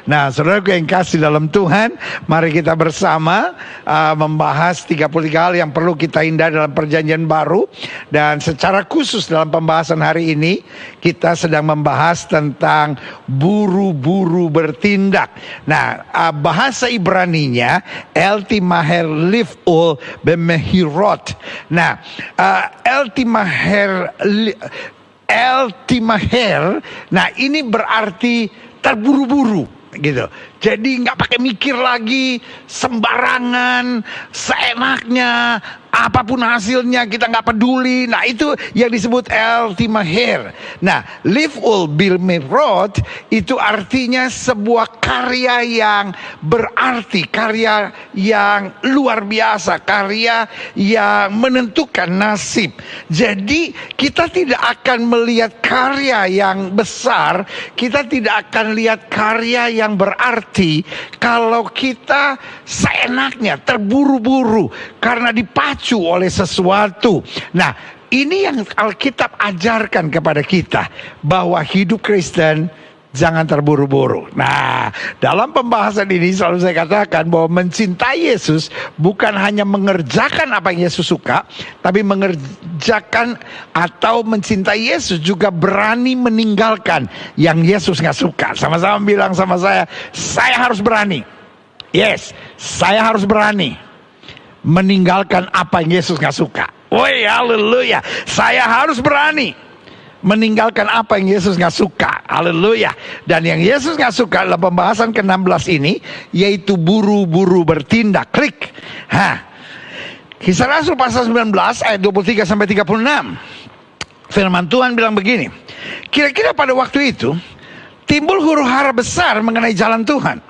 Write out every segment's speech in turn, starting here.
Nah, saudaraku yang kasih dalam Tuhan, mari kita bersama membahas 33 hal yang perlu kita hindari dalam perjanjian baru. Dan secara khusus dalam pembahasan hari ini, kita sedang membahas tentang buru-buru bertindak. Nah, bahasa Ibraninya eltimaher lif'ul bemehirot. Nah, eltimaher, nah ini berarti terburu-buru gitu. Jadi nggak pakai mikir lagi, sembarangan, seenaknya, apapun hasilnya kita nggak peduli. Nah itu yang disebut eltimaher. Nah, lif'ul bil mirot itu artinya sebuah karya yang berarti, karya yang luar biasa, karya yang menentukan nasib. Jadi kita tidak akan melihat karya yang besar, kita tidak akan lihat karya yang berarti kalau kita seenaknya, terburu-buru karena dipacu oleh sesuatu. Nah, ini yang Alkitab ajarkan kepada kita, bahwa hidup Kristen jangan terburu-buru. Nah, dalam pembahasan ini selalu saya katakan bahwa mencintai Yesus bukan hanya mengerjakan apa yang Yesus suka, tapi mengerjakan atau mencintai Yesus juga berani meninggalkan yang Yesus nggak suka. Sama-sama bilang sama saya harus berani. Yes, saya harus berani meninggalkan apa yang Yesus nggak suka. Woi, haleluya. Saya harus berani meninggalkan apa yang Yesus nggak suka. Haleluya. Dan yang Yesus nggak suka dalam pembahasan ke-16 ini yaitu buru-buru bertindak. Klik. Kisah Rasul pasal 19 ayat 23 sampai 36. Firman Tuhan bilang begini. Kira-kira pada waktu itu timbul huru-hara besar mengenai jalan Tuhan.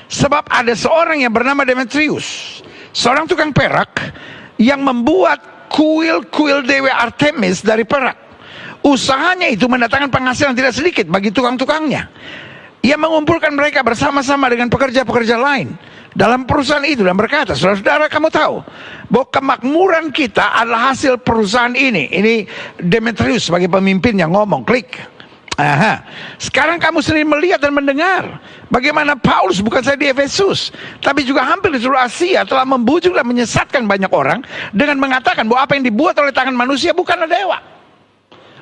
Sebab ada seorang yang bernama Demetrius, seorang tukang perak yang membuat kuil-kuil dewi Artemis dari perak. Usahanya itu mendatangkan penghasilan tidak sedikit bagi tukang-tukangnya. Ia mengumpulkan mereka bersama-sama dengan pekerja-pekerja lain dalam perusahaan itu dan berkata, saudara-saudara, kamu tahu bahwa kemakmuran kita adalah hasil perusahaan ini. Ini Demetrius sebagai pemimpin yang ngomong. Klik. Sekarang kamu sendiri melihat dan mendengar bagaimana Paulus bukan saja di Efesus, tapi juga hampir di seluruh Asia telah membujuk dan menyesatkan banyak orang dengan mengatakan bahwa apa yang dibuat oleh tangan manusia bukanlah dewa.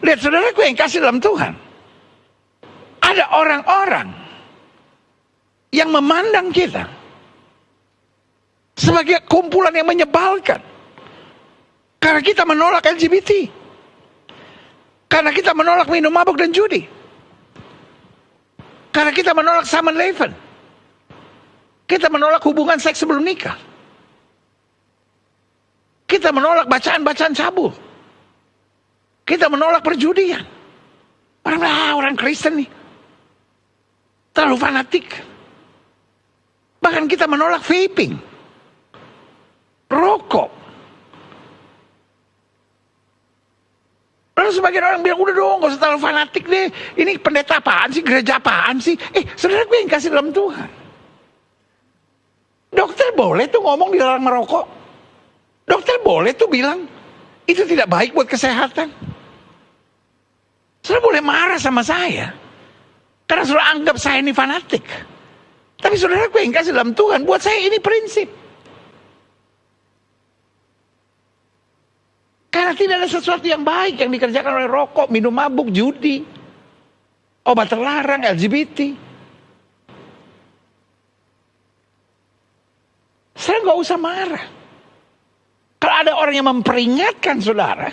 Lihat saudaraku yang kasih dalam Tuhan, ada orang-orang yang memandang kita sebagai kumpulan yang menyebalkan karena kita menolak LGBT, karena kita menolak minum mabuk dan judi, karena kita menolak Saman Leven, kita menolak hubungan seks sebelum nikah, kita menolak bacaan-bacaan cabul, kita menolak perjudian. Orang Kristen nih terlalu fanatik. Bahkan kita menolak vaping, rokok. Lalu sebagian orang bilang, udah dong, gak usah terlalu fanatik deh. Ini pendeta apaan sih, gereja apaan sih? Saudara gue yang kasih dalam Tuhan. Dokter boleh tuh ngomong dilarang merokok. Dokter boleh tuh bilang itu tidak baik buat kesehatan. Saudara boleh marah sama saya karena saudara anggap saya ini fanatik. Tapi saudara gue yang kasih dalam Tuhan, buat saya ini prinsip. Karena tidak ada sesuatu yang baik yang dikerjakan oleh rokok, minum mabuk, judi, obat terlarang, LGBT. Saya nggak usah marah. Kalau ada orang yang memperingatkan saudara,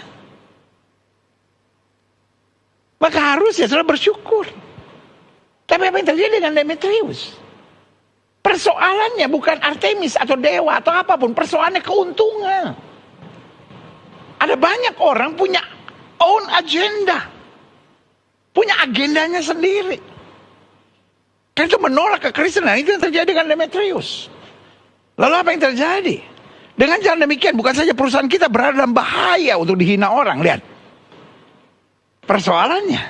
maka harusnya saudara bersyukur. Tapi apa yang terjadi dengan Demetrius? Persoalannya bukan Artemis atau dewa atau apapun, persoalannya keuntungan. Ada banyak orang punya own agenda, punya agendanya sendiri. Karena itu menolak kekristenan. Itu yang terjadi dengan Demetrius. Lalu apa yang terjadi? Dengan jalan demikian, bukan saja perusahaan kita berada dalam bahaya untuk dihina orang. Lihat persoalannya,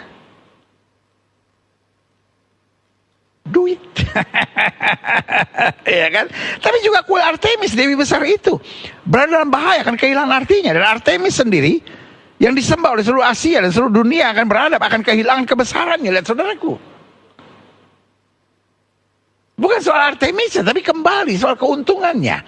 duit. Ya kan? Tapi juga kuil Artemis, dewi besar itu, berada dalam bahaya, akan kehilangan artinya. Dan Artemis sendiri yang disembah oleh seluruh Asia dan seluruh dunia akan kehilangan kebesarannya. Lihat saudaraku, Bukan soal Artemisnya, tapi kembali soal keuntungannya.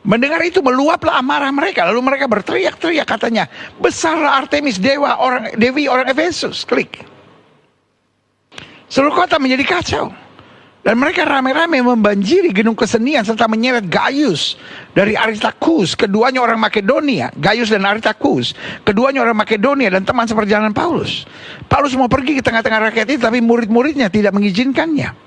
Mendengar itu meluaplah amarah mereka. Lalu mereka berteriak-teriak katanya, besarlah Artemis dewi orang Efesus. Klik. Seluruh kota menjadi kacau. Dan mereka rame-rame membanjiri gedung kesenian serta menyeret Gaius dari Aristarchus, keduanya orang Makedonia. Gaius dan Aristarchus, keduanya orang Makedonia dan teman seperjalanan Paulus. Paulus mau pergi ke tengah-tengah rakyat itu, tapi murid-muridnya tidak mengizinkannya.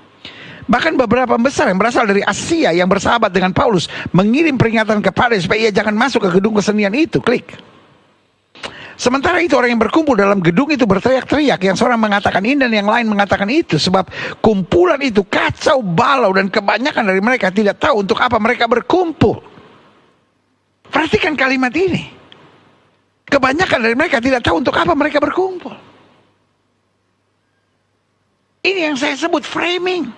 Bahkan beberapa besar yang berasal dari Asia yang bersahabat dengan Paulus mengirim peringatan kepada supaya ia jangan masuk ke gedung kesenian itu. Klik. Sementara itu orang yang berkumpul dalam gedung itu berteriak-teriak. Yang seorang mengatakan ini dan yang lain mengatakan itu. Sebab kumpulan itu kacau balau dan kebanyakan dari mereka tidak tahu untuk apa mereka berkumpul. Perhatikan kalimat ini. Kebanyakan dari mereka tidak tahu untuk apa mereka berkumpul. Ini yang saya sebut framing.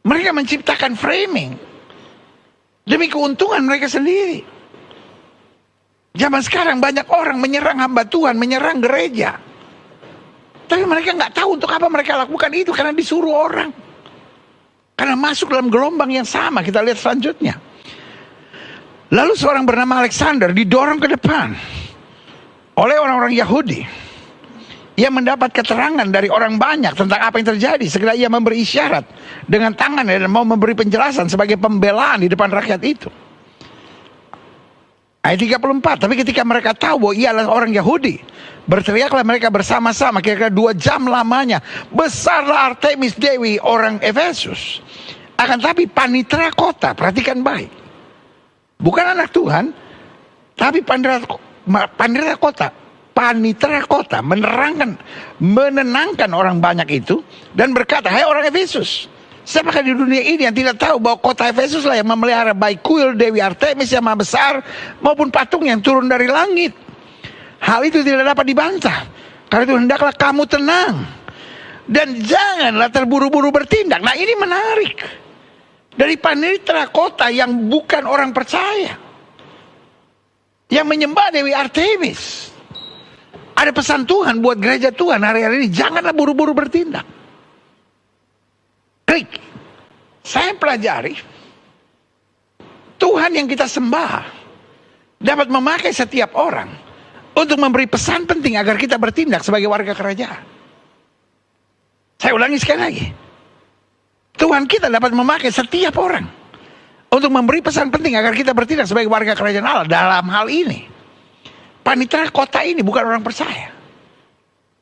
Mereka menciptakan framing demi keuntungan mereka sendiri. Zaman sekarang banyak orang menyerang hamba Tuhan, menyerang gereja. Tapi mereka nggak tahu untuk apa mereka lakukan itu, karena disuruh orang. Karena masuk dalam gelombang yang sama. Kita lihat selanjutnya. Lalu seorang bernama Alexander didorong ke depan oleh orang-orang Yahudi. Ia mendapat keterangan dari orang banyak tentang apa yang terjadi. Segera ia memberi isyarat dengan tangannya dan mau memberi penjelasan sebagai pembelaan di depan rakyat itu. Ayat 34, tapi ketika mereka tahu bahwa ia adalah orang Yahudi, berteriaklah mereka bersama-sama, kira-kira 2 jam lamanya, besarlah Artemis dewi orang Efesus. Akan tapi panitera kota, perhatikan baik, bukan anak Tuhan, tapi panitera kota menenangkan orang banyak itu, dan berkata, hai orang Efesus, siapakah di dunia ini yang tidak tahu bahwa kota Efesus lah yang memelihara baik kuil Dewi Artemis yang maha besar maupun patung yang turun dari langit. Hal itu tidak dapat dibantah. Karena itu hendaklah kamu tenang dan janganlah terburu-buru bertindak. Nah, ini menarik. Dari panitera kota yang bukan orang percaya, yang menyembah Dewi Artemis, ada pesan Tuhan buat gereja Tuhan hari-hari ini, janganlah buru-buru bertindak. Klik. Saya pelajari Tuhan yang kita sembah dapat memakai setiap orang untuk memberi pesan penting agar kita bertindak sebagai warga kerajaan. Saya ulangi sekali lagi. Tuhan kita dapat memakai setiap orang untuk memberi pesan penting agar kita bertindak sebagai warga kerajaan Allah. Dalam hal ini, panitera kota ini bukan orang percaya.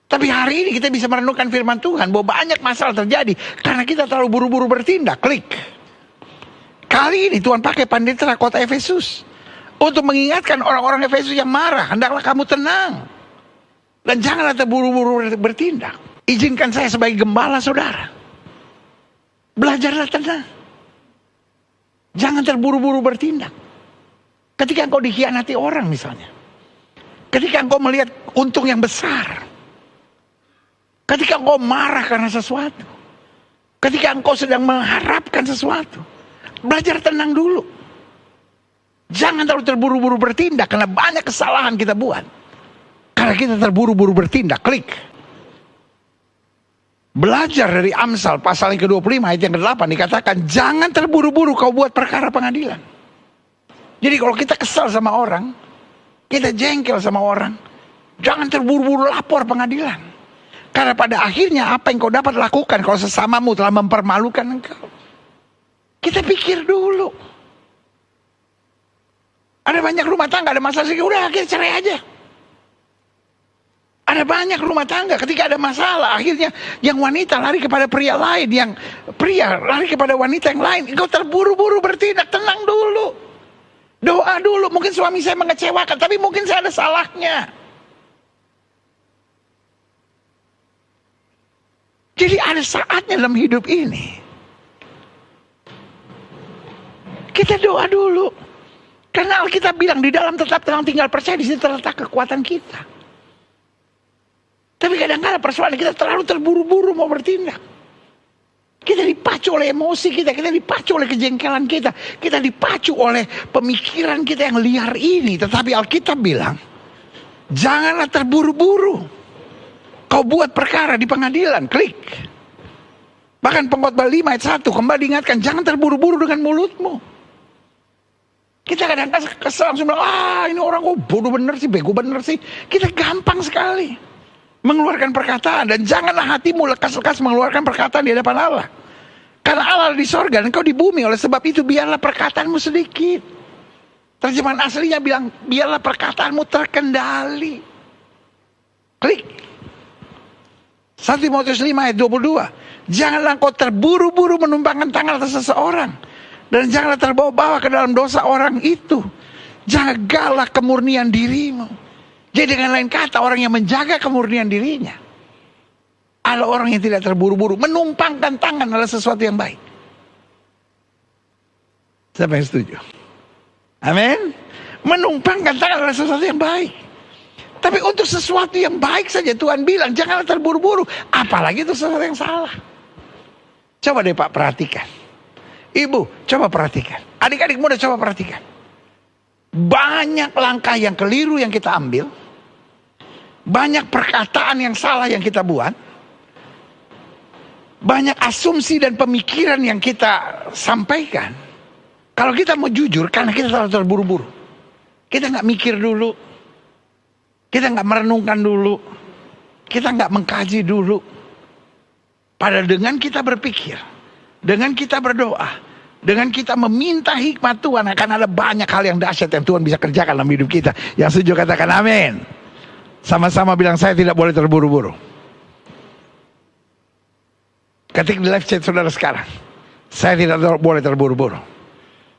Tapi hari ini kita bisa merenungkan firman Tuhan bahwa banyak masalah terjadi karena kita terlalu buru-buru bertindak. Klik. Kali ini Tuhan pakai panitera kota Efesus untuk mengingatkan orang-orang Efesus yang marah, hendaklah kamu tenang dan janganlah terburu-buru bertindak. Izinkan saya sebagai gembala saudara, belajarlah tenang. Jangan terburu-buru bertindak. Ketika engkau dikhianati orang misalnya, ketika engkau melihat untung yang besar, ketika engkau marah karena sesuatu, ketika engkau sedang mengharapkan sesuatu, belajar tenang dulu. Jangan terlalu terburu-buru bertindak, karena banyak kesalahan kita buat karena kita terburu-buru bertindak. Klik. Belajar dari Amsal pasal yang ke-25 ayat yang ke-8 dikatakan, jangan terburu-buru kau buat perkara pengadilan. Jadi kalau kita kesal sama orang, kita jengkel sama orang, jangan terburu-buru lapor pengadilan. Karena pada akhirnya apa yang kau dapat lakukan kalau sesamamu telah mempermalukan engkau. Kita pikir dulu. Ada banyak rumah tangga ada masalah, udah akhirnya cerai aja. Ada banyak rumah tangga ketika ada masalah, akhirnya yang wanita lari kepada pria lain, yang pria lari kepada wanita yang lain. Engkau terburu-buru bertindak, tenang dulu. Doa dulu, mungkin suami saya mengecewakan, tapi mungkin saya ada salahnya. Jadi ada saatnya dalam hidup ini kita doa dulu. Karena Alkitab bilang di dalam tetap tenang tinggal percaya, di sini terletak kekuatan kita. Tapi kadang-kadang persoalan kita terlalu terburu-buru mau bertindak. Kita dipacu oleh emosi kita dipacu oleh kejengkelan kita dipacu oleh pemikiran kita yang liar ini. Tetapi Alkitab bilang, janganlah terburu-buru kau buat perkara di pengadilan. Klik. Bahkan Pengkhotbah 5 ayat 1 kembali diingatkan, jangan terburu-buru dengan mulutmu. Kita kadang kesel langsung bilang, ini orang kok bodoh bener sih, bego bener sih. Kita gampang sekali mengeluarkan perkataan. Dan janganlah hatimu lekas-lekas mengeluarkan perkataan di hadapan Allah. Karena Allah di sorga dan kau di bumi. Oleh sebab itu biarlah perkataanmu sedikit. Terjemahan aslinya bilang, biarlah perkataanmu terkendali. Klik. 1 Timotius 5 ayat 22. Janganlah kau terburu-buru menumpangkan tangan atas seseorang. Dan janganlah terbawa-bawa ke dalam dosa orang itu. Jagalah kemurnian dirimu. Jadi dengan lain kata, orang yang menjaga kemurnian dirinya adalah orang yang tidak terburu-buru. Menumpangkan tangan adalah sesuatu yang baik. Siapa yang setuju? Amin. Menumpangkan tangan adalah sesuatu yang baik. Tapi untuk sesuatu yang baik saja Tuhan bilang janganlah terburu-buru. Apalagi itu sesuatu yang salah. Coba deh Pak perhatikan. Ibu coba perhatikan. Adik-adik muda coba perhatikan. Banyak langkah yang keliru yang kita ambil. Banyak perkataan yang salah yang kita buat. Banyak asumsi dan pemikiran yang kita sampaikan. Kalau kita mau jujur, karena kita terlalu terburu-buru. Kita nggak mikir dulu. Kita nggak merenungkan dulu. Kita nggak mengkaji dulu. Padahal dengan kita berpikir, dengan kita berdoa, dengan kita meminta hikmat Tuhan, akan ada banyak hal yang dahsyat yang Tuhan bisa kerjakan dalam hidup kita. Yang setuju katakan amin. Sama-sama bilang, saya tidak boleh terburu-buru. Ketik di live chat saudara sekarang, saya tidak boleh terburu-buru.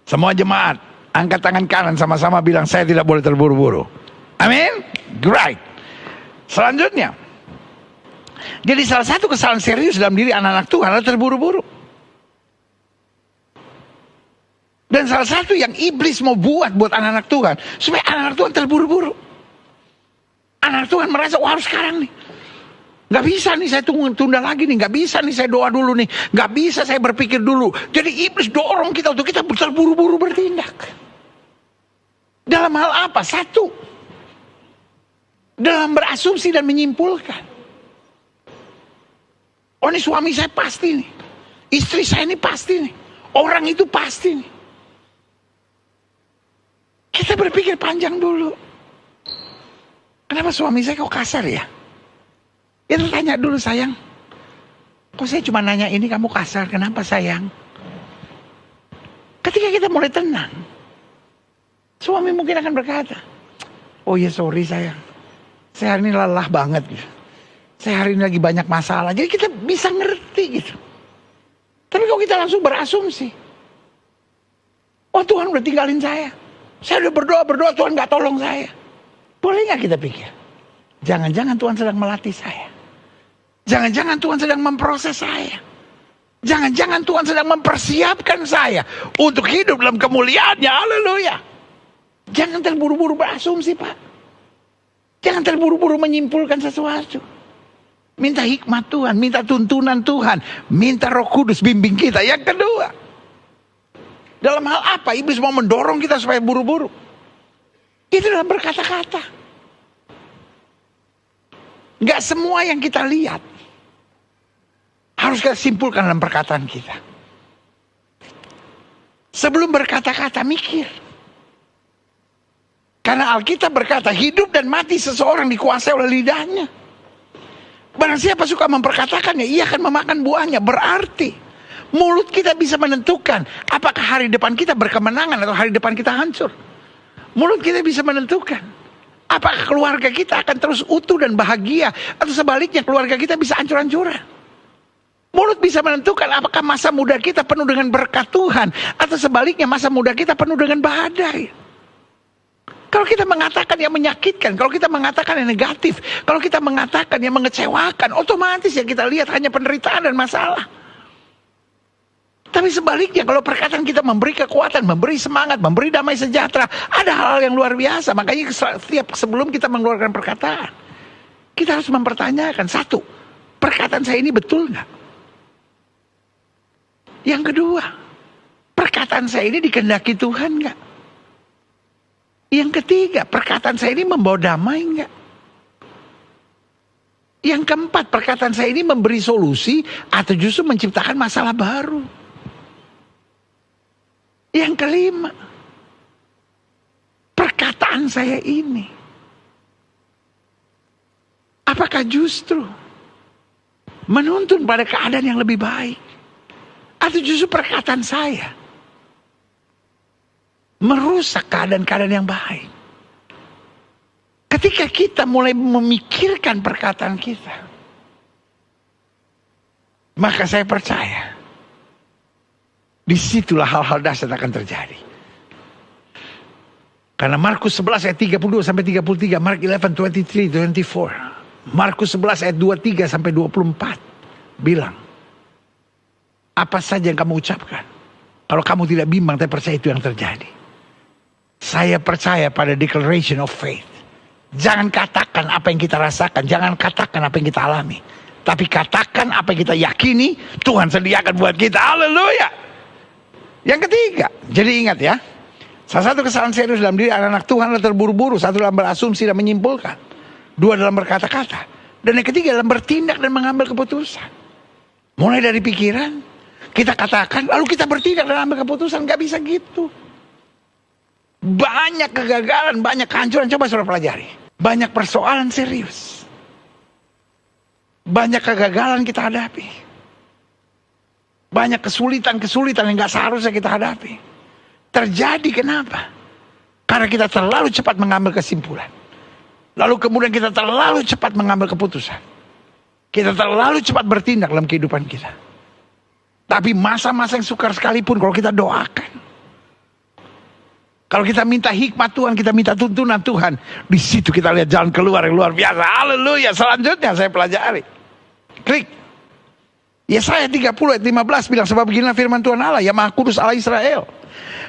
Semua jemaat, angkat tangan kanan sama-sama bilang, saya tidak boleh terburu-buru. Amin. Great. Selanjutnya, jadi salah satu kesalahan serius dalam diri anak-anak Tuhan adalah terburu-buru. Dan salah satu yang iblis mau buat anak-anak Tuhan, supaya anak-anak Tuhan terburu-buru. Anak Tuhan merasa, wah harus sekarang nih. Gak bisa nih saya tunda lagi nih. Gak bisa nih saya doa dulu nih. Gak bisa saya berpikir dulu. Jadi iblis dorong kita untuk kita terburu-buru bertindak. Dalam hal apa? Satu, dalam berasumsi dan menyimpulkan. Oh ini suami saya pasti nih. Istri saya ini pasti nih. Orang itu pasti nih. Kita berpikir panjang dulu. Kenapa suami saya kok kasar ya? Itu tanya dulu, sayang. Kok saya cuma nanya ini kamu kasar, kenapa sayang? Ketika kita mulai tenang, suami mungkin akan berkata, oh ya sorry sayang, saya hari ini lelah banget. Saya hari ini lagi banyak masalah. Jadi kita bisa ngerti gitu. Tapi kalau kita langsung berasumsi, oh Tuhan udah tinggalin saya. Saya udah berdoa, Tuhan gak tolong saya. Boleh gak kita pikir? Jangan-jangan Tuhan sedang melatih saya. Jangan-jangan Tuhan sedang memproses saya. Jangan-jangan Tuhan sedang mempersiapkan saya untuk hidup dalam kemuliaannya. Haleluya. Jangan terburu-buru berasumsi, Pak. Jangan terburu-buru menyimpulkan sesuatu. Minta hikmat Tuhan, minta tuntunan Tuhan, minta Roh Kudus bimbing kita. Yang kedua, dalam hal apa iblis mau mendorong kita supaya buru-buru? Itu dalam berkata-kata. Gak semua yang kita lihat harus kita simpulkan dalam perkataan kita. Sebelum berkata-kata, mikir. Karena Alkitab berkata, hidup dan mati seseorang dikuasai oleh lidahnya. Barang siapa suka memperkatakannya, ia akan memakan buahnya. Berarti mulut kita bisa menentukan apakah hari depan kita berkemenangan atau hari depan kita hancur. Mulut kita bisa menentukan apakah keluarga kita akan terus utuh dan bahagia, atau sebaliknya keluarga kita bisa hancur-hancuran. Mulut bisa menentukan apakah masa muda kita penuh dengan berkat Tuhan, atau sebaliknya masa muda kita penuh dengan badai. Kalau kita mengatakan yang menyakitkan, kalau kita mengatakan yang negatif, kalau kita mengatakan yang mengecewakan, otomatis yang kita lihat hanya penderitaan dan masalah. Tapi sebaliknya, kalau perkataan kita memberi kekuatan, memberi semangat, memberi damai sejahtera, ada hal-hal yang luar biasa. Makanya setiap sebelum kita mengeluarkan perkataan, kita harus mempertanyakan, satu, perkataan saya ini betul nggak? Yang kedua, perkataan saya ini dikehendaki Tuhan nggak? Yang ketiga, perkataan saya ini membawa damai nggak? Yang keempat, perkataan saya ini memberi solusi atau justru menciptakan masalah baru. Yang kelima, perkataan saya ini apakah justru menuntun pada keadaan yang lebih baik, atau justru perkataan saya merusak keadaan-keadaan yang baik? Ketika kita mulai memikirkan perkataan kita, maka saya percaya disitulah hal-hal dahsyat akan terjadi. Karena Markus 11 ayat 32 sampai 33, Mark 11, 23, 24, Markus 11 ayat 23 sampai 24 bilang, apa saja yang kamu ucapkan, kalau kamu tidak bimbang, tapi percaya itu yang terjadi. Saya percaya pada declaration of faith. Jangan katakan apa yang kita rasakan, jangan katakan apa yang kita alami, tapi katakan apa yang kita yakini Tuhan sediakan buat kita. Haleluya. Yang ketiga, jadi ingat ya, salah satu kesalahan serius dalam diri anak-anak Tuhan adalah terburu-buru. Satu, dalam berasumsi dan menyimpulkan. Dua, dalam berkata-kata. Dan yang ketiga, dalam bertindak dan mengambil keputusan. Mulai dari pikiran, kita katakan, lalu kita bertindak dan mengambil keputusan. Gak bisa gitu. Banyak kegagalan, banyak kehancuran. Coba saudara pelajari. Banyak persoalan serius, banyak kegagalan kita hadapi, banyak kesulitan-kesulitan yang gak seharusnya kita hadapi. Terjadi kenapa? Karena kita terlalu cepat mengambil kesimpulan. Lalu kemudian kita terlalu cepat mengambil keputusan. Kita terlalu cepat bertindak dalam kehidupan kita. Tapi masa-masa yang sukar sekalipun, kalau kita doakan, kalau kita minta hikmat Tuhan, kita minta tuntunan Tuhan, di situ kita lihat jalan keluar yang luar biasa. Haleluya. Selanjutnya saya pelajari. Klik. Yesaya 30 ayat 15 bilang, sebab beginilah firman Tuhan Allah yang Maha Kudus Allah Israel.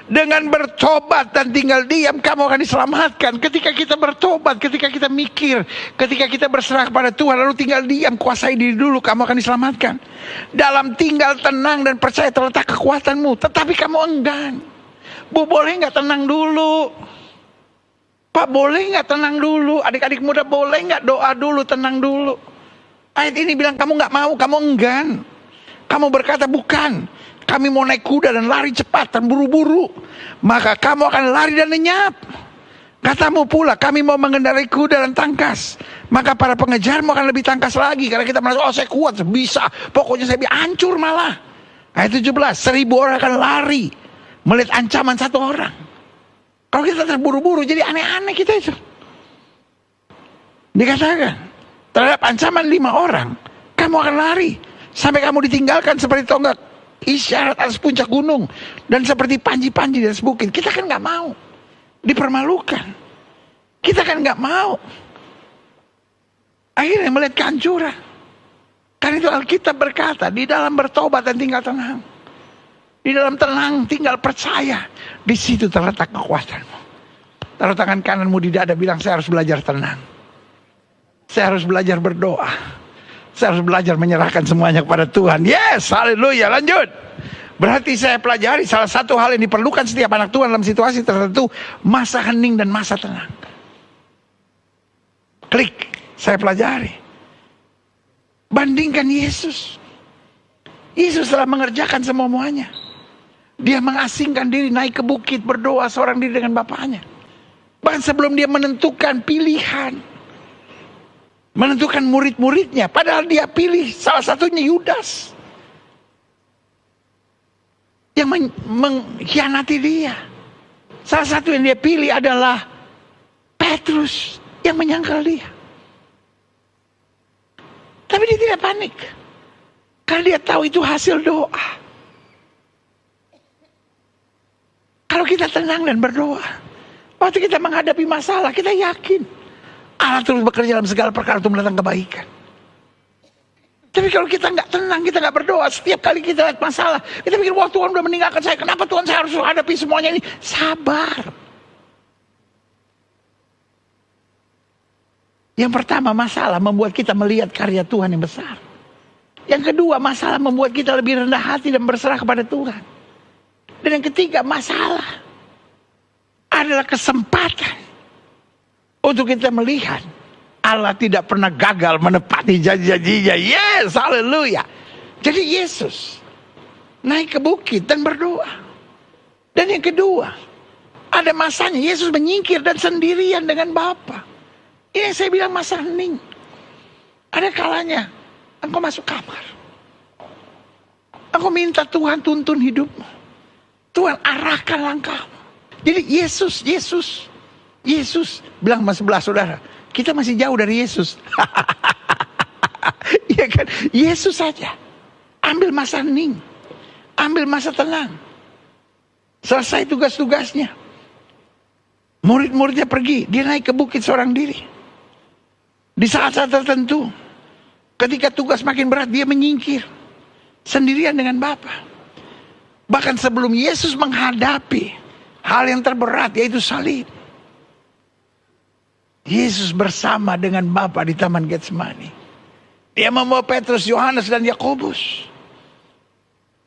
Dengan bertobat dan tinggal diam, kamu akan diselamatkan. Ketika kita bertobat, ketika kita mikir, ketika kita berserah kepada Tuhan, lalu tinggal diam, kuasai diri dulu, kamu akan diselamatkan. Dalam tinggal tenang dan percaya terletak kekuatanmu, tetapi kamu enggan. Bu, boleh nggak tenang dulu? Pak, boleh nggak tenang dulu? Adik-adik muda, boleh nggak doa dulu, tenang dulu? Ayat ini bilang kamu nggak mau, kamu enggan. Kamu berkata bukan. Kami mau naik kuda dan lari cepat dan buru-buru. Maka kamu akan lari dan lenyap. Katamu pula, kami mau mengendarai kuda dan tangkas. Maka para pengejarmu akan lebih tangkas lagi. Karena kita merasa, oh saya kuat, bisa. Pokoknya saya hancur malah. Ayat 17, 1000 orang akan lari melihat ancaman satu orang. Kalau kita terburu-buru, jadi aneh-aneh kita itu. Dikatakan, terhadap ancaman 5 orang, kamu akan lari. Sampai kamu ditinggalkan seperti tonggak isyarat atas puncak gunung. Dan seperti panji-panji di atas bukit. Kita kan gak mau dipermalukan. Kita kan gak mau akhirnya melihat kehancuran. Karena itu Alkitab berkata, di dalam bertobat dan tinggal tenang, di dalam tenang tinggal percaya, di situ terletak kekuatanmu. Taruh tangan kananmu di dada, bilang, saya harus belajar tenang. Saya harus belajar berdoa. Saya harus belajar menyerahkan semuanya kepada Tuhan. Yes, haleluya. Lanjut. Berarti saya pelajari salah satu hal yang diperlukan setiap anak Tuhan dalam situasi tertentu, masa hening dan masa tenang. Klik, saya pelajari. Bandingkan Yesus. Yesus telah mengerjakan semuanya. Dia mengasingkan diri, naik ke bukit, berdoa seorang diri dengan Bapaknya. Bahkan sebelum dia menentukan pilihan, menentukan murid-muridnya, padahal dia pilih salah satunya Yudas yang mengkhianati dia. Salah satu yang dia pilih adalah Petrus yang menyangkal dia. Tapi dia tidak panik, karena dia tahu itu hasil doa. Kalau kita tenang dan berdoa, waktu kita menghadapi masalah, kita yakin Allah terus bekerja dalam segala perkara untuk mendatangkan kebaikan. Tapi kalau kita nggak tenang, kita nggak berdoa, setiap kali kita lihat masalah, kita pikir, wah Tuhan udah meninggalkan saya, kenapa Tuhan saya harus hadapi semuanya ini? Sabar. Yang pertama, masalah membuat kita melihat karya Tuhan yang besar. Yang kedua, masalah membuat kita lebih rendah hati dan berserah kepada Tuhan. Dan yang ketiga, masalah adalah kesempatan untuk kita melihat Allah tidak pernah gagal menepati janji-janjinya. Yes, haleluya. Jadi Yesus naik ke bukit dan berdoa. Dan yang kedua, ada masanya Yesus menyingkir dan sendirian dengan Bapa. Ini yang saya bilang masa hening. Ada kalanya engkau masuk kamar. Engkau minta Tuhan tuntun hidupmu. Tuhan arahkan langkahmu. Jadi Yesus bilang sama sebelah saudara, kita masih jauh dari Yesus. Iya kan? Yesus saja. Ambil masa hening. Ambil masa tenang. Selesai tugas-tugasnya. Murid-muridnya pergi. Dia naik ke bukit seorang diri. Di saat-saat tertentu. Ketika tugas makin berat, dia menyingkir. Sendirian dengan Bapa. Bahkan sebelum Yesus menghadapi hal yang terberat, yaitu salib. Yesus bersama dengan Bapa di Taman Getsemani. Dia membawa Petrus, Yohanes, dan Yakobus.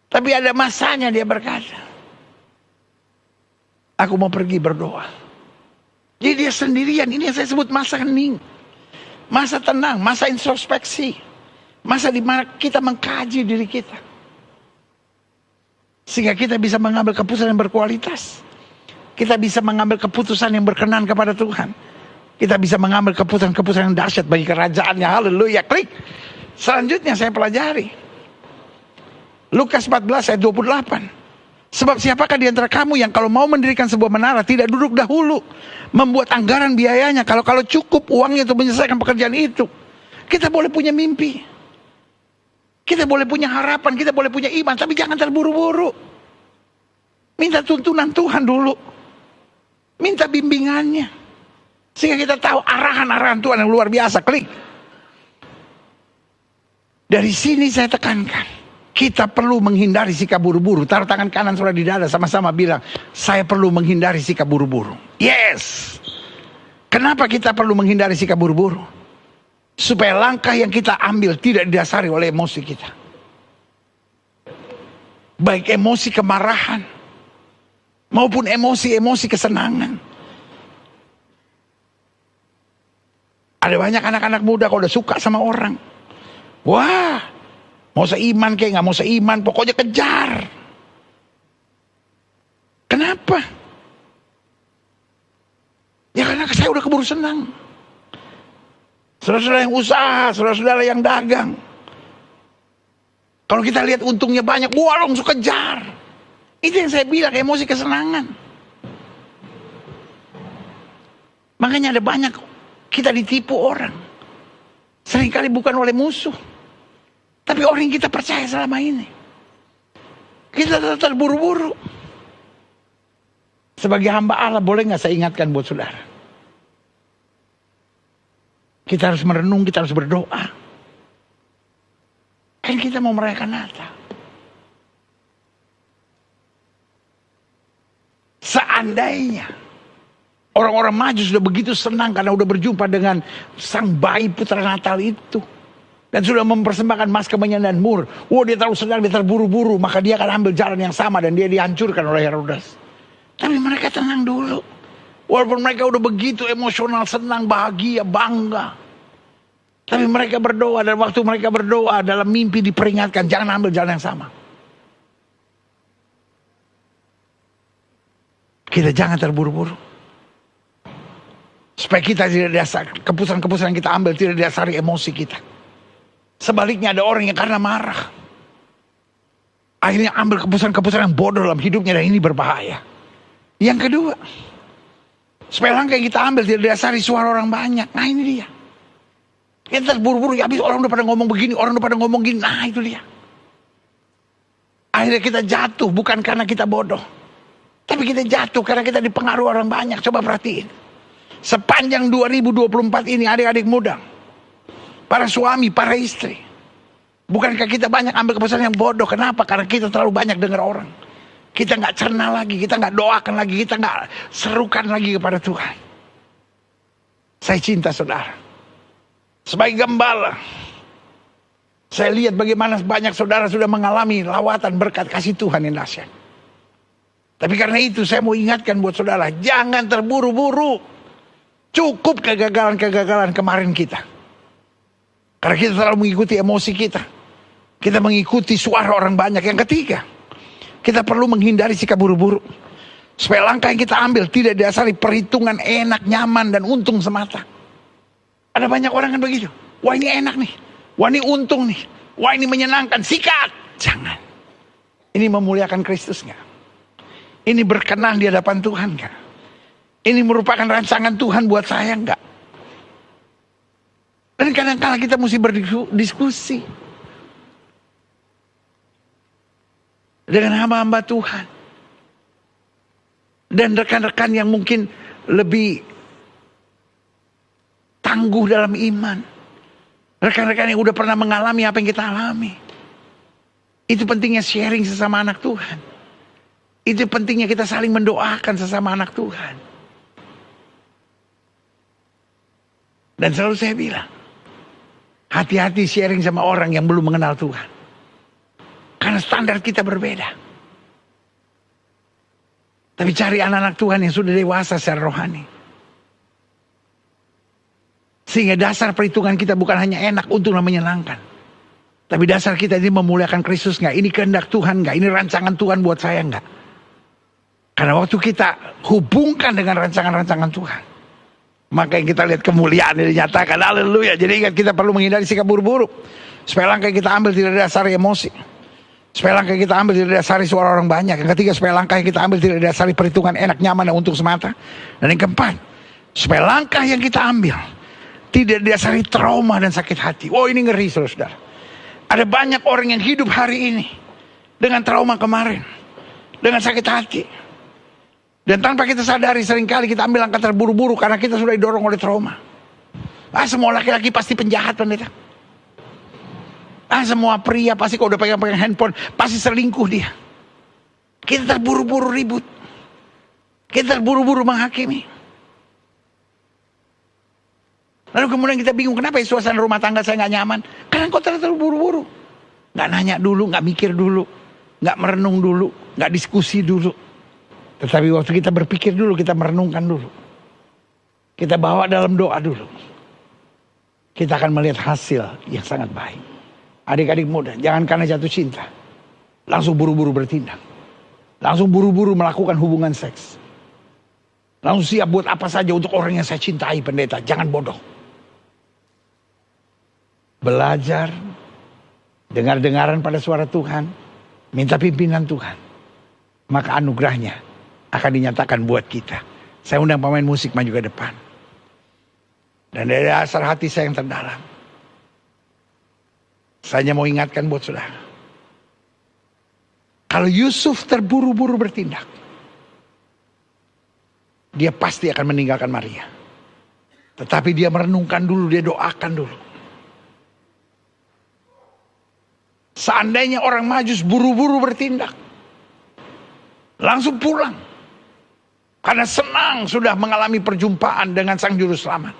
Tapi ada masanya dia berkata, aku mau pergi berdoa. Jadi dia sendirian. Ini yang saya sebut masa hening. Masa tenang, masa introspeksi. Masa di mana kita mengkaji diri kita. Sehingga kita bisa mengambil keputusan yang berkualitas. Kita bisa mengambil keputusan yang berkenan kepada Tuhan. Kita bisa mengambil keputusan-keputusan yang dahsyat bagi kerajaannya. Haleluya. Klik. Selanjutnya saya pelajari. Lukas 14 ayat 28. Sebab siapakah di antara kamu yang kalau mau mendirikan sebuah menara tidak duduk dahulu membuat anggaran biayanya, kalau cukup uangnya untuk menyelesaikan pekerjaan itu. Kita boleh punya mimpi, kita boleh punya harapan, kita boleh punya iman, tapi jangan terburu-buru. Minta tuntunan Tuhan dulu, minta bimbingannya, sehingga kita tahu arahan-arahan Tuhan yang luar biasa. Klik. Dari sini saya tekankan, kita perlu menghindari sikap buru-buru. Taruh tangan kanan saudara di dada, sama-sama bilang, saya perlu menghindari sikap buru-buru. Yes. Kenapa kita perlu menghindari sikap buru-buru? Supaya langkah yang kita ambil tidak didasari oleh emosi kita. Baik emosi kemarahan, maupun emosi-emosi kesenangan. Ada banyak anak-anak muda kalau udah suka sama orang, wah, mau seiman kayak nggak mau seiman, pokoknya kejar. Kenapa? Ya karena saya udah keburu senang. Saudara-saudara yang usaha, saudara-saudara yang dagang, kalau kita lihat untungnya banyak, wah langsung kejar. Itu yang saya bilang, emosi kesenangan. Makanya ada banyak kita ditipu orang. Seringkali bukan oleh musuh, tapi orang yang kita percaya selama ini. Kita terburu-buru. Sebagai hamba Allah, boleh gak saya ingatkan buat saudara? Kita harus merenung, kita harus berdoa. Kan kita mau merayakan Natal. Seandainya orang-orang maju sudah begitu senang karena sudah berjumpa dengan sang bayi putra Natal itu. Dan sudah mempersembahkan mas kemenyan dan mur. Wah, dia terlalu senang, dia terburu-buru. Maka dia akan ambil jalan yang sama dan dia dihancurkan oleh Herodes. Tapi mereka tenang dulu. Walaupun mereka udah begitu emosional, senang, bahagia, bangga. Tapi mereka berdoa, dan waktu mereka berdoa dalam mimpi diperingatkan, jangan ambil jalan yang sama. Kita jangan terburu-buru. Supaya kita tidak dasar, keputusan-keputusan yang kita ambil tidak didasari emosi kita. Sebaliknya ada orang yang karena marah, akhirnya ambil keputusan-keputusan yang bodoh dalam hidupnya, dan ini berbahaya. Yang kedua, supaya langkah yang kita ambil tidak didasari suara orang banyak. Nah ini dia. Kita terburu-buru, habis orang udah pada ngomong begini, orang udah pada ngomong gini. Nah itu dia. Akhirnya kita jatuh bukan karena kita bodoh, tapi kita jatuh karena kita dipengaruhi orang banyak. Coba perhatiin. Sepanjang 2024 ini, adik-adik muda, para suami, para istri, bukankah kita banyak ambil keputusan yang bodoh? Kenapa? Karena kita terlalu banyak dengar orang. Kita gak cerna lagi, kita gak doakan lagi, kita gak serukan lagi kepada Tuhan. Saya cinta saudara. Sebagai gembala, saya lihat bagaimana banyak saudara sudah mengalami lawatan berkat kasih Tuhan yang dahsyat. Tapi karena itu saya mau ingatkan buat saudara, jangan terburu-buru. Cukup kegagalan-kegagalan kemarin kita. Karena kita terlalu mengikuti emosi kita. Kita mengikuti suara orang banyak. Yang ketiga, kita perlu menghindari sikap buru-buru. Supaya langkah yang kita ambil tidak didasari perhitungan enak, nyaman, dan untung semata. Ada banyak orang kan begitu. Wah ini enak nih. Wah ini untung nih. Wah ini menyenangkan. Sikat. Jangan. Ini memuliakan Kristus nggak? Ini berkenan di hadapan Tuhan nggak? Ini merupakan rancangan Tuhan buat saya enggak? Dan kadang-kadang kita mesti berdiskusi dengan hamba-hamba Tuhan. Dan rekan-rekan yang mungkin lebih tangguh dalam iman. Rekan-rekan yang udah pernah mengalami apa yang kita alami. Itu pentingnya sharing sesama anak Tuhan. Itu pentingnya kita saling mendoakan sesama anak Tuhan. Dan selalu saya bilang, hati-hati sharing sama orang yang belum mengenal Tuhan. Karena standar kita berbeda. Tapi cari anak-anak Tuhan yang sudah dewasa secara rohani. Sehingga dasar perhitungan kita bukan hanya enak, untung dan menyenangkan. Tapi dasar kita ini memuliakan Kristus nggak? Ini kehendak Tuhan nggak? Ini rancangan Tuhan buat saya nggak? Karena waktu kita hubungkan dengan rancangan-rancangan Tuhan, maka yang kita lihat kemuliaan yang dinyatakan. Haleluya. Jadi ingat, kita perlu menghindari sikap buru-buru. Supaya langkah yang kita ambil tidak didasari emosi. Supaya langkah yang kita ambil tidak didasari suara orang banyak. Yang ketiga, supaya langkah yang kita ambil tidak didasari perhitungan enak, nyaman, dan untung semata. Dan yang keempat, supaya langkah yang kita ambil tidak didasari trauma dan sakit hati. Oh ini ngeri saudara. Ada banyak orang yang hidup hari ini dengan trauma kemarin, dengan sakit hati. Dan tanpa kita sadari seringkali kita ambil langkah terburu-buru karena kita sudah didorong oleh trauma. Semua laki-laki pasti penjahat, pendeta. Semua pria pasti kalau udah pegang-pegang handphone pasti selingkuh dia. Kita terburu-buru ribut. Kita terburu-buru menghakimi. Lalu kemudian kita bingung, kenapa ya suasana rumah tangga saya gak nyaman? Karena kau terburu-buru. Gak nanya dulu, gak mikir dulu, gak merenung dulu, gak diskusi dulu. Tetapi waktu kita berpikir dulu, kita merenungkan dulu. Kita bawa dalam doa dulu. Kita akan melihat hasil yang sangat baik. Adik-adik muda, jangan karena jatuh cinta langsung buru-buru bertindak. Langsung buru-buru melakukan hubungan seks. Langsung siap buat apa saja untuk orang yang saya cintai, pendeta. Jangan bodoh. Belajar, dengar-dengaran pada suara Tuhan, minta pimpinan Tuhan. Maka anugerahnya akan dinyatakan buat kita. Saya undang pemain musik maju ke depan. Dan dari dasar hati saya yang terdalam, saya hanya mau ingatkan buat saudara. Kalau Yusuf terburu-buru bertindak, dia pasti akan meninggalkan Maria. Tetapi dia merenungkan dulu, dia doakan dulu. Seandainya orang Majus buru-buru bertindak, langsung pulang, karena senang sudah mengalami perjumpaan dengan sang juru selamat,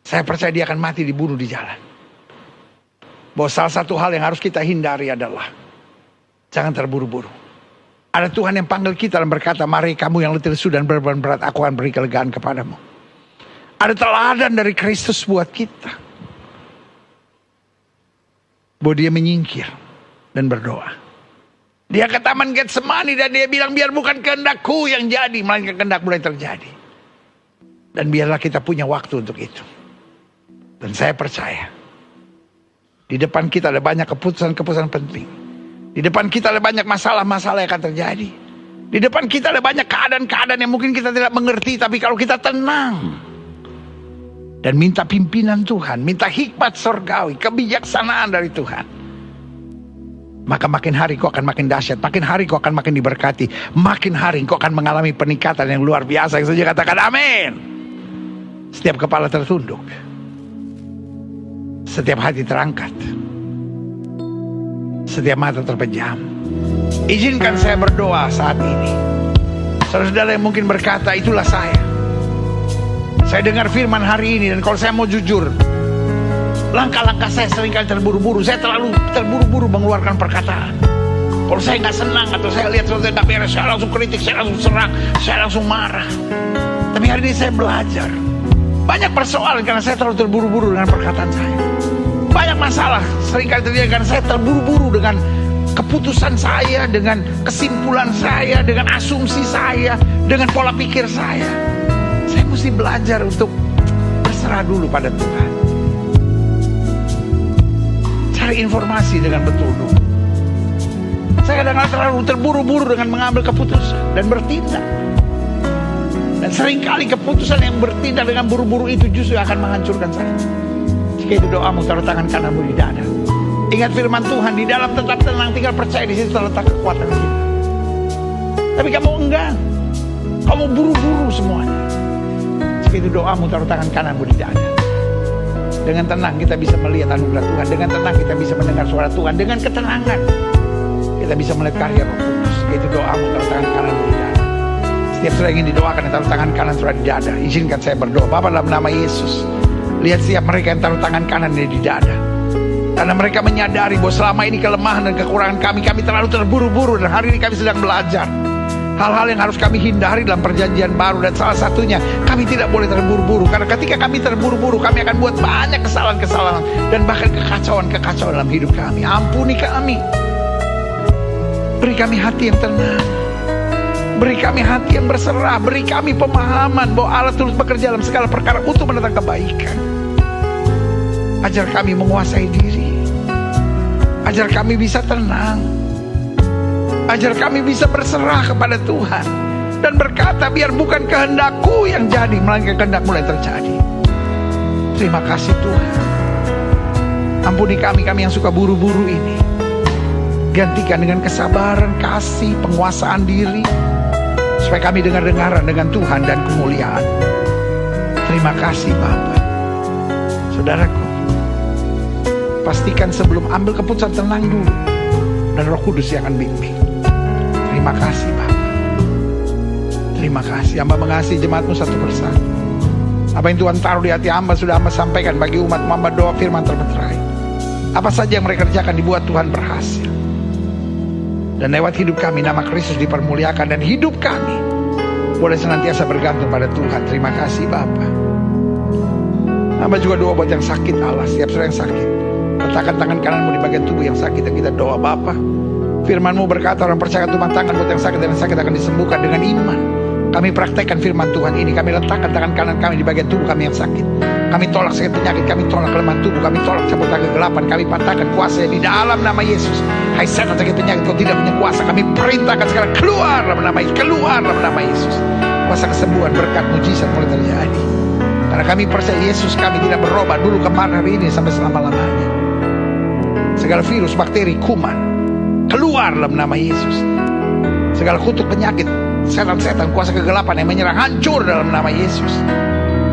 saya percaya dia akan mati dibunuh di jalan. Bahwa salah satu hal yang harus kita hindari adalah jangan terburu-buru. Ada Tuhan yang panggil kita dan berkata, mari kamu yang letih lesu dan beban berat, aku akan beri kelegaan kepadamu. Ada teladan dari Kristus buat kita, bahwa dia menyingkir dan berdoa. Dia ke taman Getsemani dan dia bilang, biar bukan kehendakku yang jadi, melainkan kehendak mulai terjadi. Dan biarlah kita punya waktu untuk itu. Dan saya percaya, di depan kita ada banyak keputusan-keputusan penting. Di depan kita ada banyak masalah-masalah yang akan terjadi. Di depan kita ada banyak keadaan-keadaan yang mungkin kita tidak mengerti. Tapi kalau kita tenang dan minta pimpinan Tuhan, minta hikmat surgawi, kebijaksanaan dari Tuhan, maka makin hari kau akan makin dahsyat. Makin hari kau akan makin diberkati. Makin hari kau akan mengalami peningkatan yang luar biasa. Yang saja katakan amin. Setiap kepala tertunduk, setiap hati terangkat, setiap mata terpejam. Izinkan saya berdoa saat ini. Saudara-saudara yang mungkin berkata, itulah saya. Saya dengar firman hari ini, dan kalau saya mau jujur, langkah-langkah saya seringkali terburu-buru. Saya terlalu terburu-buru mengeluarkan perkataan. Kalau saya nggak senang atau saya lihat sesuatu yang nggak beres, saya langsung kritik, saya langsung serang, saya langsung marah. Tapi hari ini saya belajar. Banyak persoalan karena saya terlalu terburu-buru dengan perkataan saya. Banyak masalah seringkali terjadi karena saya terburu-buru dengan keputusan saya, dengan kesimpulan saya, dengan asumsi saya, dengan pola pikir saya. Saya mesti belajar untuk berserah dulu pada Tuhan. Cari informasi dengan betul dulu. Saya kadang-kadang terlalu terburu-buru dengan mengambil keputusan dan bertindak. Dan seringkali keputusan yang bertindak dengan buru-buru itu justru akan menghancurkan saya. Jika itu doamu, taruh tangan kananmu di dada. Ingat firman Tuhan, di dalam tetap tenang, tinggal percaya, di situ terletak kekuatan kita. Tapi kamu enggak. Kamu buru-buru semuanya. Jika itu doamu, taruh tangan kananmu di dada. Dengan tenang kita bisa melihat anugerah Tuhan. Dengan tenang kita bisa mendengar suara Tuhan. Dengan ketenangan kita bisa melihat karya Roh Kudus. Itu doamu, taruh tangan kananmu di dada. Setiap saudara ingin didoakan, taruh tangan kanan saudara di dada. Izinkan saya berdoa. Bapa, dalam nama Yesus, lihat setiap mereka yang taruh tangan kanan di dada. Karena mereka menyadari bahwa selama ini kelemahan dan kekurangan kami terlalu terburu-buru. Dan hari ini kami sedang belajar hal-hal yang harus kami hindari dalam perjanjian baru. Dan salah satunya, kami tidak boleh terburu-buru. Karena ketika kami terburu-buru, kami akan buat banyak kesalahan-kesalahan. Dan bahkan kekacauan-kekacauan dalam hidup kami. Ampuni kami. Beri kami hati yang tenang. Beri kami hati yang berserah. Beri kami pemahaman bahwa Allah turut bekerja dalam segala perkara untuk mendatangkan kebaikan. Ajar kami menguasai diri. Ajar kami bisa tenang. Ajar kami bisa berserah kepada Tuhan. Dan berkata, biar bukan kehendakku yang jadi, melainkan kehendak-Mu yang terjadi. Terima kasih Tuhan. Ampuni kami yang suka buru-buru ini. Gantikan dengan kesabaran, kasih, penguasaan diri. Supaya kami dengar-dengaran dengan Tuhan dan kemuliaan. Terima kasih Bapa. Saudaraku, pastikan sebelum ambil keputusan tenang dulu. Dan Roh Kudus yang akan bimbing. Terima kasih Bapa. Terima kasih. Hamba mengasihi jemaat-Mu satu persatu. Apa yang Tuhan taruh di hati hamba sudah hamba sampaikan bagi umat hamba. Doa firman termeterai. Apa saja yang mereka kerjakan dibuat Tuhan berhasil. Dan lewat hidup kami nama Kristus dipermuliakan. Dan hidup kami boleh senantiasa bergantung pada Tuhan. Terima kasih Bapa. Hamba juga doa buat yang sakit Allah. Setiap saudara yang sakit, letakkan tangan kananmu di bagian tubuh yang sakit. Dan kita doa Bapa, firman-Mu berkata orang percaya tumpang tangan buat yang sakit, dan yang sakit akan disembuhkan dengan iman. Kami praktekkan firman Tuhan ini. Kami letakkan tangan kanan kami di bagian tubuh kami yang sakit. Kami tolak sakit penyakit, kami tolak kelemahan tubuh, kami tolak cabutan kegelapan, kami patahkan kuasa di dalam nama Yesus. Hai setan sakit penyakit, kau tidak punya kuasa. Kami perintahkan sekarang keluar dalam nama Yesus, keluar dalam nama Yesus. Kuasa kesembuhan, berkat, mujizat mulai terjadi. Karena kami percaya Yesus kami tidak berubah dulu kemarin hari ini sampai selama-lamanya. Segala virus, bakteri, kuman keluar dalam nama Yesus. Segala kutuk penyakit, setan-setan, kuasa kegelapan yang menyerang hancur dalam nama Yesus.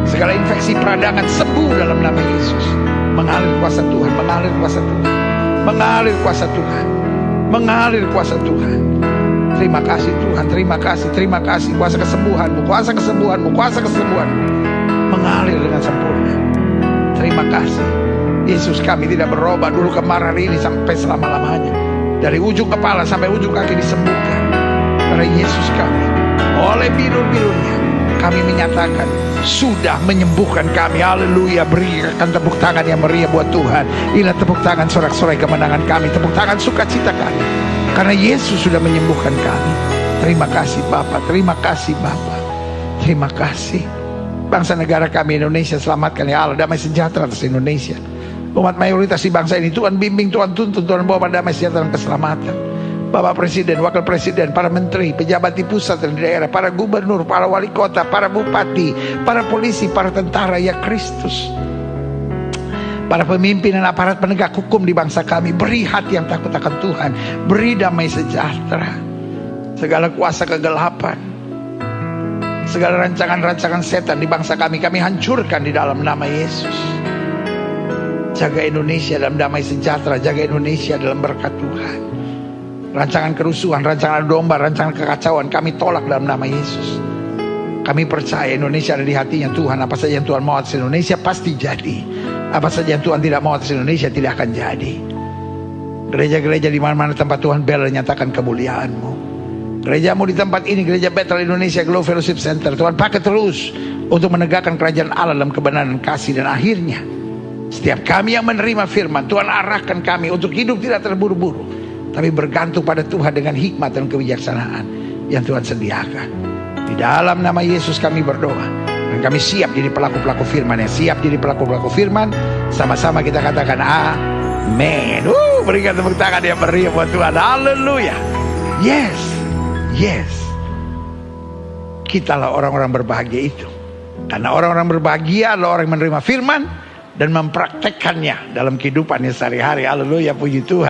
Segala infeksi peradangan sembuh dalam nama Yesus. Mengalir kuasa Tuhan, mengalir kuasa Tuhan, mengalir kuasa Tuhan, mengalir kuasa Tuhan. Terima kasih Tuhan, terima kasih, terima kasih. Kuasa kesembuhan-Mu, kuasa kesembuhan-Mu, kuasa kesembuhan-Mu mengalir dengan sempurna. Terima kasih. Yesus kami tidak berubah dulu kemarin hari ini sampai selama-lamanya. Dari ujung kepala sampai ujung kaki disembuhkan. Karena Yesus kami oleh bilur-bilurnya kami menyatakan sudah menyembuhkan kami. Haleluya. Berikan tepuk tangan yang meriah buat Tuhan. Inilah tepuk tangan sorak-sorai kemenangan kami, tepuk tangan sukacita kami, karena Yesus sudah menyembuhkan kami. Terima kasih Bapa, terima kasih Bapa, terima kasih. Bangsa negara kami Indonesia selamatkan ya Allah. Damai sejahtera atas Indonesia. Umat mayoritas di bangsa ini Tuhan bimbing, Tuhan tuntun, Tuhan bawa pada damai sejahtera dan keselamatan. Bapak Presiden, Wakil Presiden, para menteri, pejabat di pusat dan di daerah, para gubernur, para wali kota, para bupati, para polisi, para tentara, ya Kristus, para pemimpin dan aparat penegak hukum di bangsa kami, beri hati yang takut akan Tuhan, beri damai sejahtera. Segala kuasa kegelapan, segala rancangan-rancangan setan di bangsa kami hancurkan di dalam nama Yesus. Jaga Indonesia dalam damai sejahtera, jaga Indonesia dalam berkat Tuhan. Rancangan kerusuhan, rancangan domba, rancangan kekacauan kami tolak dalam nama Yesus. Kami percaya Indonesia ada di hatinya Tuhan. Apa saja yang Tuhan mau atas Indonesia pasti jadi. Apa saja yang Tuhan tidak mau atas Indonesia tidak akan jadi. Gereja-gereja di mana-mana tempat Tuhan bela nyatakan kemuliaan-Mu. Gerejamu di tempat ini, Gereja Bethel Indonesia Glow Fellowship Center, Tuhan pakai terus untuk menegakkan kerajaan Allah dalam kebenaran kasih. Dan akhirnya setiap kami yang menerima firman, Tuhan arahkan kami untuk hidup tidak terburu-buru, tapi bergantung pada Tuhan dengan hikmat dan kebijaksanaan yang Tuhan sediakan. Di dalam nama Yesus kami berdoa, dan kami siap jadi pelaku-pelaku firman, yang siap jadi pelaku-pelaku firman. Sama-sama kita katakan amin. Berikan tepuk tangan yang meriah buat Tuhan. Haleluya. Yes, yes. Kitalah orang-orang berbahagia itu, karena orang-orang berbahagia adalah orang yang menerima firman dan mempraktekkannya dalam kehidupannya sehari-hari. Haleluya, puji Tuhan.